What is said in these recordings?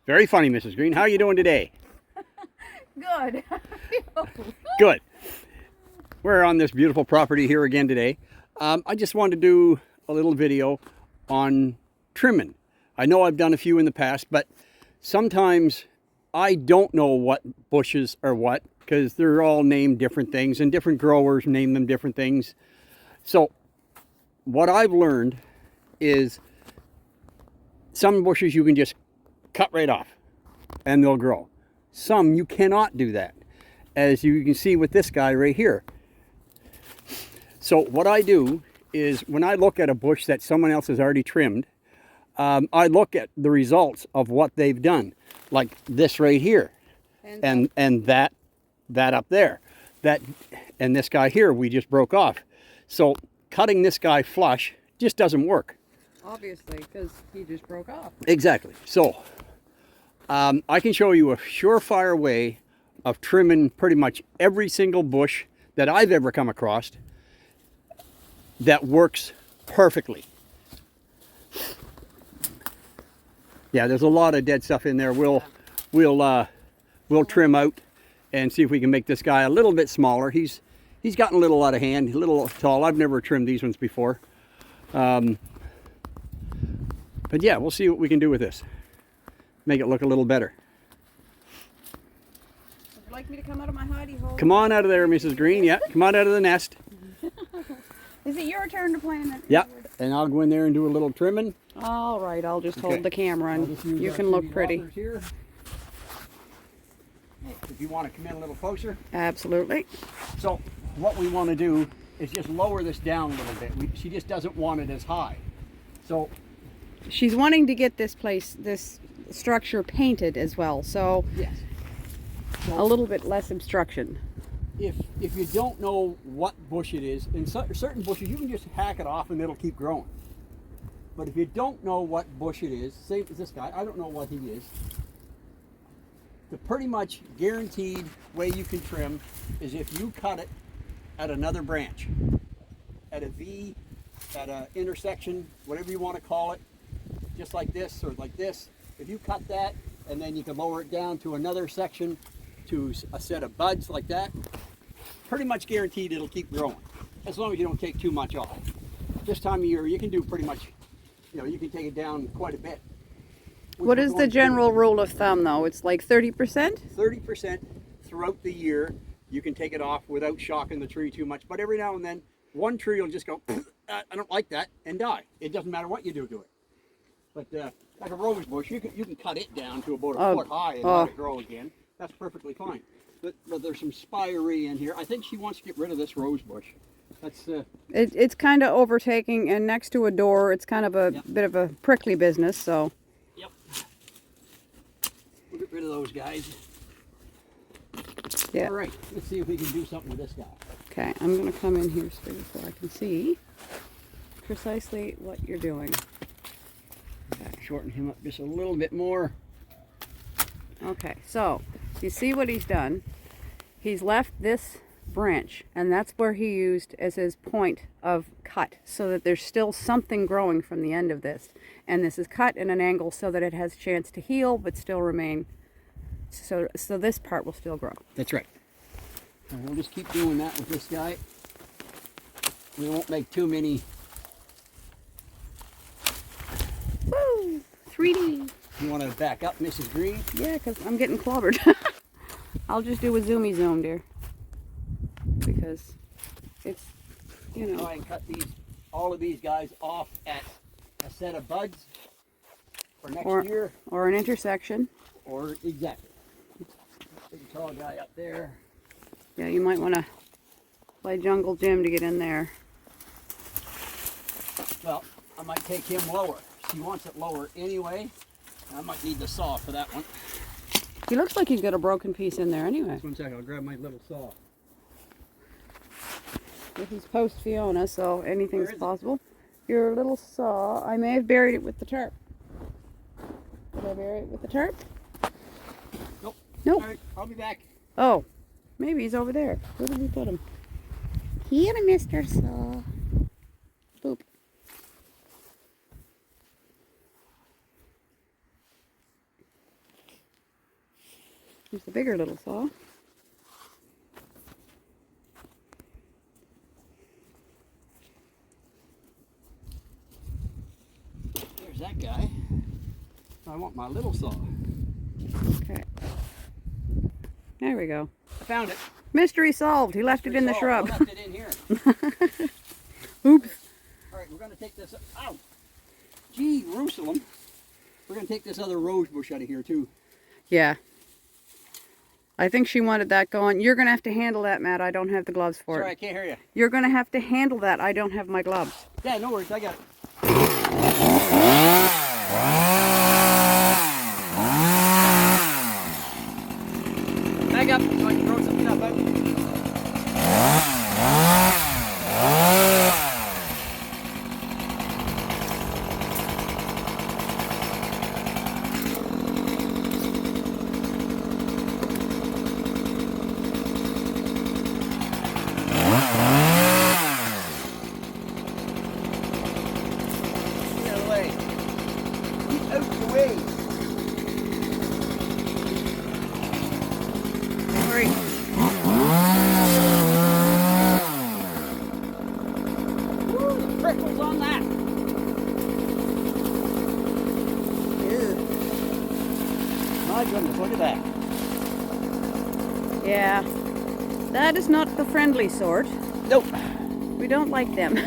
Very funny, Mrs. Green. How are you doing today? Good. Good. We're on this beautiful property here again today. I just wanted to do a little video on trimming. I know I've done a few in the past, but sometimes I don't know what bushes are what because they're all named different things and different growers name them different things. So what I've learned is some bushes you can just cut right off and they'll grow. Some you cannot do that, as you can see with this guy right here. So what I do is when I look at a bush that someone else has already trimmed, I look at the results of what they've done, like this right here, and that up there, and this guy here we just broke off. So cutting this guy flush just doesn't work. Obviously, because he just broke off. Exactly. So I can show you a surefire way of trimming pretty much every single bush that I've ever come across that works perfectly. Yeah, there's a lot of dead stuff in there. We'll trim out and see if we can make this guy a little bit smaller. He's gotten a little out of hand, a little tall. I've never trimmed these ones before. But yeah, we'll see what we can do with this. Make it look a little better. Would you like me to come out of my hidey hole? Come on out of there, Mrs. Green. Yeah, come on out of the nest. Is it your turn to plant it? Yeah, and I'll go in there and do a little trimming. All right, I'll just Okay. hold the camera and you can look pretty. Here. If you want to come in a little closer. Absolutely. So what we want to do is just lower this down a little bit. She just doesn't want it as high. So She's wanting to get this structure painted as well, so yes. a little bit less obstruction. If you don't know what bush it is, in certain bushes you can just hack it off and it'll keep growing. But if you don't know what bush it is, say it's this guy, I don't know what he is, the pretty much guaranteed way you can trim is if you cut it at another branch, at a V, at an intersection, whatever you want to call it, just like this or like this. If you cut that and then you can lower it down to another section, to a set of buds like that, pretty much guaranteed it'll keep growing, as long as you don't take too much off. This time of year you can do pretty much, you can take it down quite a bit. What is the general rule of thumb though? It's like 30%? 30% throughout the year. You can take it off without shocking the tree too much, but every now and then one tree will just go, I don't like that, and die. It doesn't matter what you do to it. But like a rose bush, you can cut it down to about a foot high and let it grow again. That's perfectly fine. But there's some spiry in here. I think she wants to get rid of this rose bush. That's it's kind of overtaking, and next to a door, it's kind of a bit of a prickly business. So. Yep. We'll get rid of those guys. Yeah. All right. Let's see if we can do something with this guy. Okay, I'm going to come in here so I can see precisely what you're doing. Okay. Shorten him up just a little bit more. Okay, so you see what he's done. He's left this branch, and that's where he used as his point of cut, so that there's still something growing from the end of this. And this is cut in an angle so that it has a chance to heal but still remain. So this part will still grow. That's right. And we'll just keep doing that with this guy. We won't make too many. Woo! 3D. You want to back up, Mrs. Green? Yeah, because I'm getting clobbered. I'll just do a zoomy zoom, dear. Because it's, Try and cut all of these guys off at a set of buds for next year. Or an intersection. Or exactly. Big tall guy up there. Yeah, you might want to play Jungle Jim to get in there. Well, I might take him lower. She wants it lower anyway. I might need the saw for that one. He looks like he's got a broken piece in there anyway. Just 1 second, I'll grab my little saw. This is post Fiona, so anything's possible. Your little saw, I may have buried it with the tarp. Did I bury it with the tarp? Nope. Nope. All right, I'll be back. Oh, maybe he's over there. Where did we put him? Here, Mr. Saw. Boop. Here's the bigger little saw. There's that guy. I want my little saw. Okay. There we go. I found it. Mystery solved. He left it in the shrub. I left it in here. Oops. All right, we're going to take this out. Gee, Jerusalem. We're going to take this other rose bush out of here too. Yeah. I think she wanted that going. You're going to have to handle that, Matt. I don't have the gloves for Sorry, I it. can't hear you. You're going to have to handle that. I don't have my gloves. Yeah, no worries. I got it. Back up so I can throw some stuff out. Get out of the way. Get out the way. Sorry. Woo, the prickles on that. My goodness, look at that. Yeah. That is not the friendly sort. Nope. We don't like them.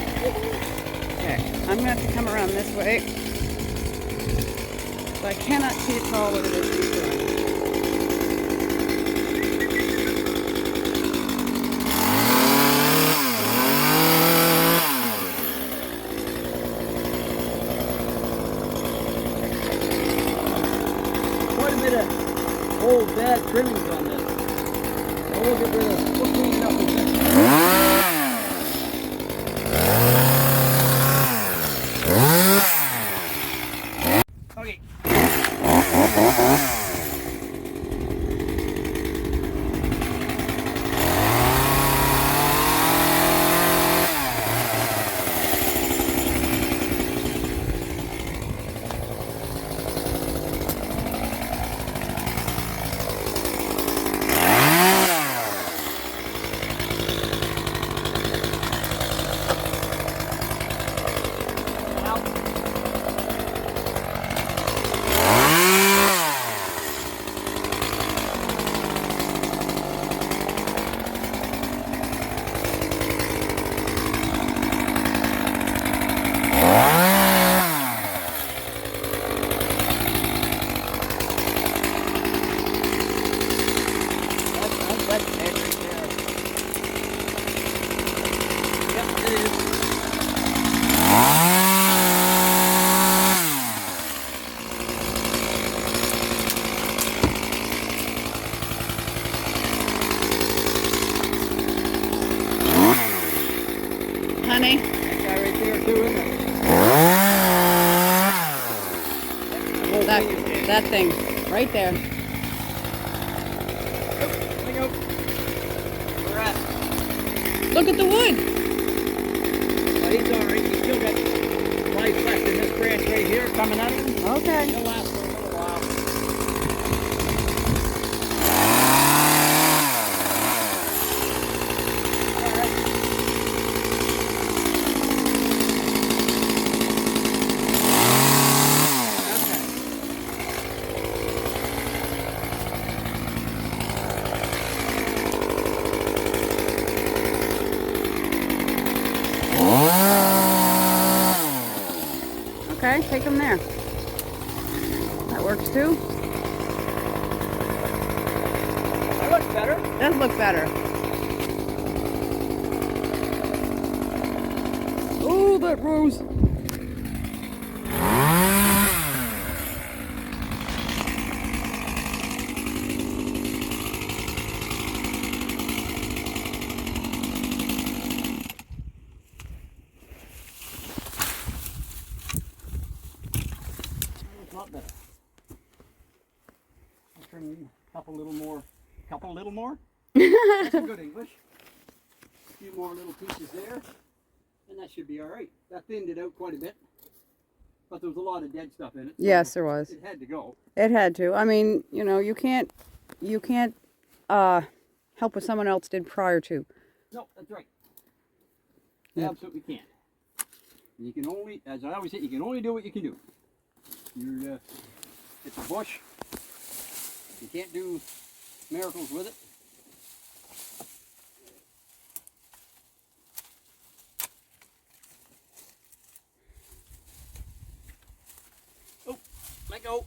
Okay, I'm going to have to come around this way. So I cannot see at all what it is he's doing. Quite a bit of old bad trimmings on this. So we'll get rid of we'll clean it up with this. Okay. That's it right there. Yep, it is. Honey, That guy right there too, isn't it? that thing right there. There we go. We're at. Look at the wood. Well, he's all right. He's still got life left in this branch right here coming out of him. Okay. He'll last for a little while. All right. Okay, take them there. That works too. That looks better. Does look better. Oh, that rose. better. I'll trim a couple little more. Couple little more? That's good English. A few more little pieces there, and that should be all right. That thinned it out quite a bit, but there was a lot of dead stuff in it. So Yes, there was. it had to go. It had to. I mean, you know, you can't help what someone else did prior to. No, that's right. You absolutely can't. You can only, as I always say, you can only do what you can do. You're, it's a bush. You can't do miracles with it. Oh, let go.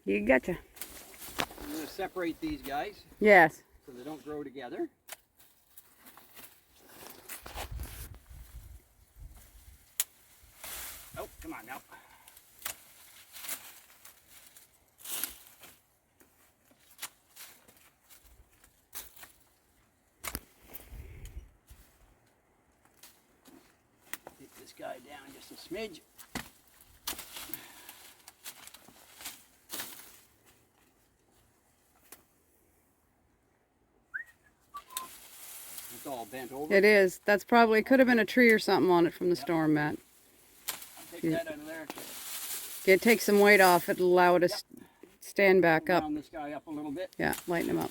You gotcha. I'm going to separate these guys Yes. so they don't grow together. Oh, come on now. Take this guy down just a smidge. It's all bent over. It is. That's probably, could have been a tree or something on it from the storm, Matt. I'll take that out of there. It takes some weight off. It'll allow it to stand back up. Round this guy up a little bit. Yeah, lighten him up.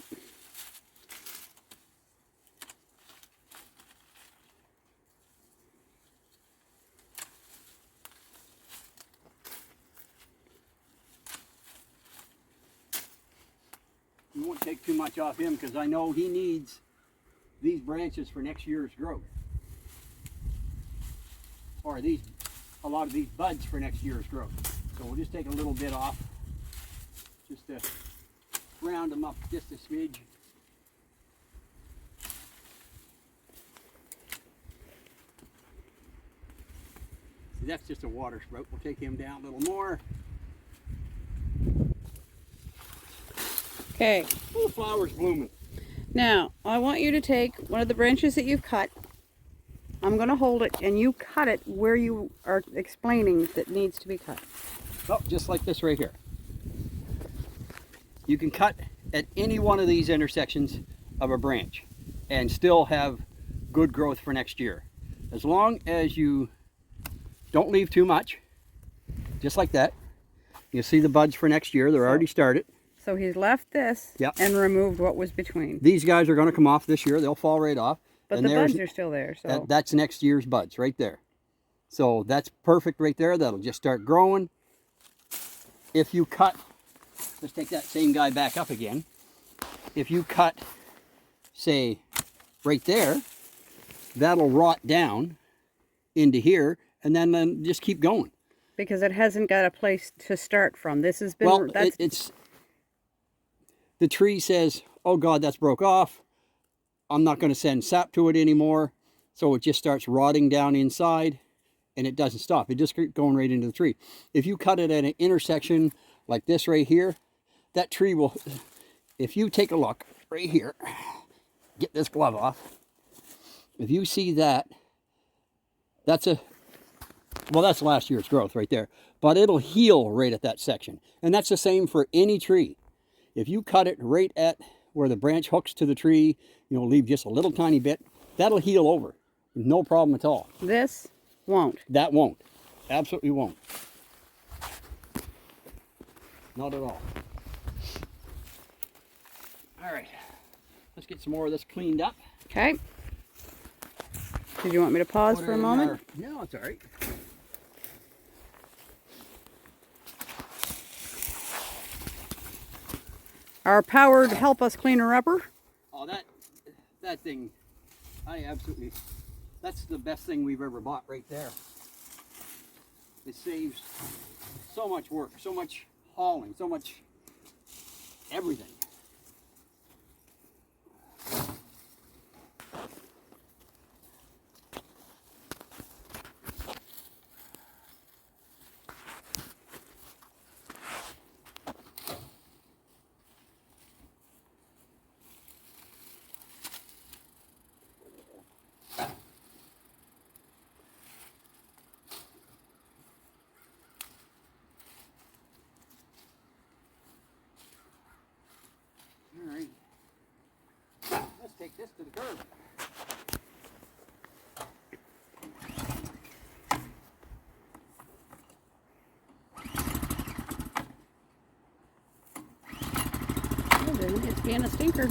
You won't take too much off him because I know he needs these branches for next year's growth. Or a lot of these buds for next year's growth. So we'll just take a little bit off just to round them up just a smidge. See, that's just a water sprout. We'll take him down a little more. Okay. Oh, flowers blooming. Now, I want you to take one of the branches that you've cut. I'm going to hold it, and you cut it where you are explaining that needs to be cut. Oh, just like this right here. You can cut at any one of these intersections of a branch and still have good growth for next year. As long as you don't leave too much, just like that. You'll see the buds for next year. They're already started. So he's left this and removed what was between. These guys are going to come off this year. They'll fall right off. But and the buds are still there. So that's next year's buds right there. So that's perfect right there. That'll just start growing. If you cut, let's take that same guy back up again. If you cut, say, right there, that'll rot down into here and then just keep going. because it hasn't got a place to start from. This has been Well, it's the tree says, oh God, that's broke off. I'm not going to send sap to it anymore. So it just starts rotting down inside and it doesn't stop. It just keeps going right into the tree. If you cut it at an intersection like this right here, that tree will, if you take a look right here, get this glove off. If you see that, that's last year's growth right there. But it'll heal right at that section. And that's the same for any tree. If you cut it right at where the branch hooks to the tree, leave just a little tiny bit, that'll heal over. No problem at all. This won't. That won't. Absolutely won't. Not at all. All right. Let's get some more of this cleaned up. Okay. Did you want me to pause for a moment? No, it's all right. Our powered help us clean her upper. Oh, that thing, that's the best thing we've ever bought right there. It saves so much work, so much hauling, so much everything. this to the curb. Oh, then it's being a stinker.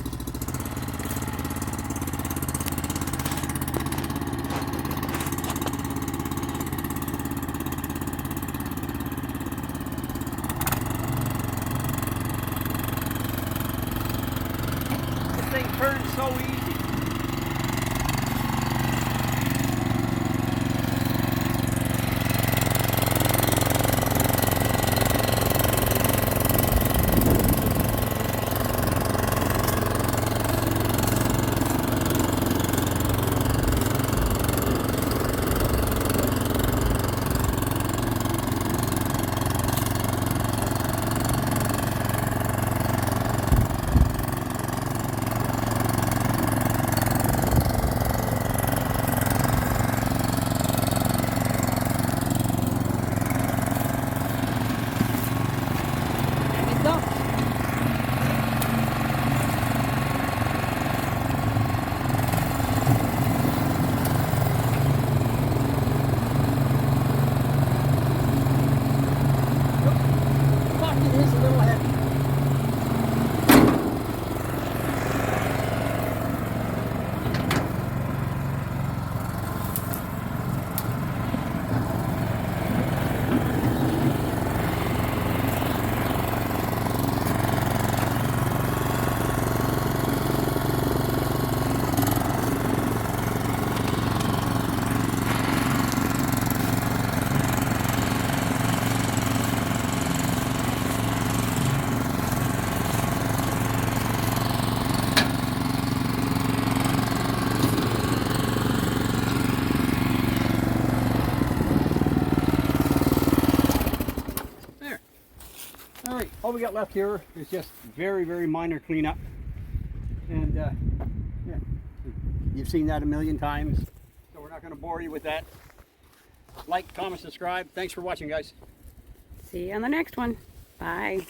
This thing turns so easy. It is a little heavy. All right, all we got left here is just very, very minor cleanup. And yeah, you've seen that a million times, so we're not going to bore you with that. Like, comment, subscribe. Thanks for watching, guys. See you on the next one. Bye.